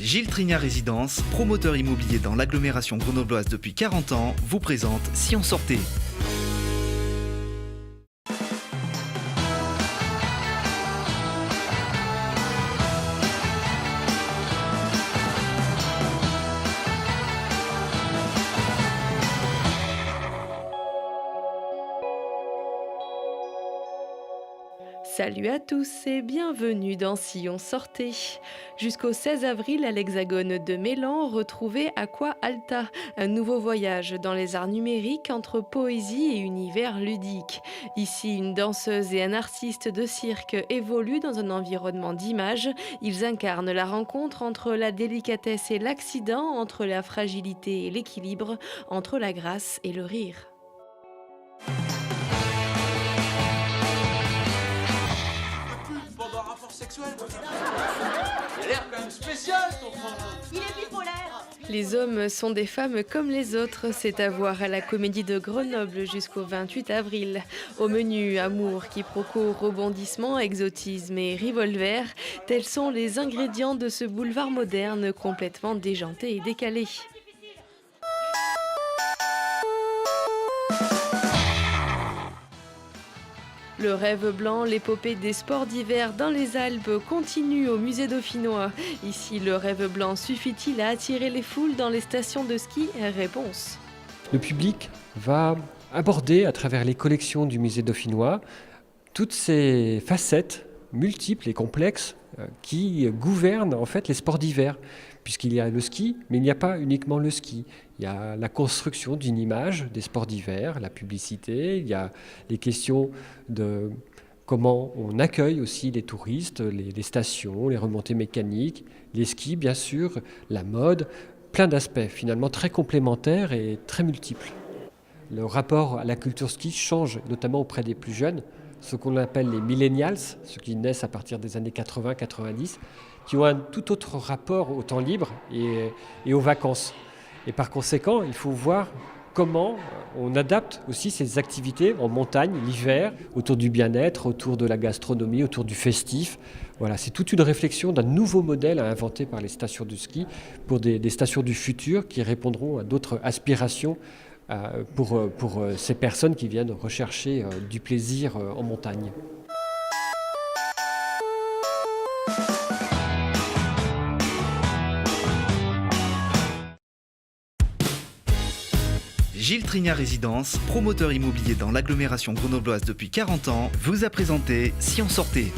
Gilles Trignat Résidence, promoteur immobilier dans l'agglomération grenobloise depuis 40 ans, vous présente Si on sortait. Salut à tous et bienvenue dans Si on sortait. Jusqu'au 16 avril à l'Hexagone de Mélan, retrouvez Aqua Alta, un nouveau voyage dans les arts numériques entre poésie et univers ludique. Ici, une danseuse et un artiste de cirque évoluent dans un environnement d'images. Ils incarnent la rencontre entre la délicatesse et l'accident, entre la fragilité et l'équilibre, entre la grâce et le rire. Pendant un rapport sexuel. Il a l'air quand même spécial ton frère. Il est bipolaire. Les hommes sont des femmes comme les autres, c'est à voir à la Comédie de Grenoble jusqu'au 28 avril. Au menu, amour, quiproquo, rebondissement, exotisme et revolver, tels sont les ingrédients de ce boulevard moderne complètement déjanté et décalé. Le rêve blanc, l'épopée des sports d'hiver dans les Alpes continue au musée dauphinois. Ici, le rêve blanc suffit-il à attirer les foules dans les stations de ski? Réponse. Le public va aborder à travers les collections du musée dauphinois toutes ces facettes multiples et complexes qui gouvernent en fait les sports d'hiver, puisqu'il y a le ski, mais il n'y a pas uniquement le ski. Il y a la construction d'une image des sports d'hiver, la publicité, il y a les questions de comment on accueille aussi les touristes, les stations, les remontées mécaniques, les skis bien sûr, la mode, plein d'aspects finalement très complémentaires et très multiples. Le rapport à la culture ski change, notamment auprès des plus jeunes, ce qu'on appelle les millennials, ceux qui naissent à partir des années 80-90, qui ont un tout autre rapport au temps libre et aux vacances. Et par conséquent, il faut voir comment on adapte aussi ces activités en montagne, l'hiver, autour du bien-être, autour de la gastronomie, autour du festif. Voilà, c'est toute une réflexion d'un nouveau modèle à inventer par les stations de ski pour des stations du futur qui répondront à d'autres aspirations pour ces personnes qui viennent rechercher du plaisir en montagne. Gilles Trignat Résidence, promoteur immobilier dans l'agglomération grenobloise depuis 40 ans, vous a présenté Si on sortait.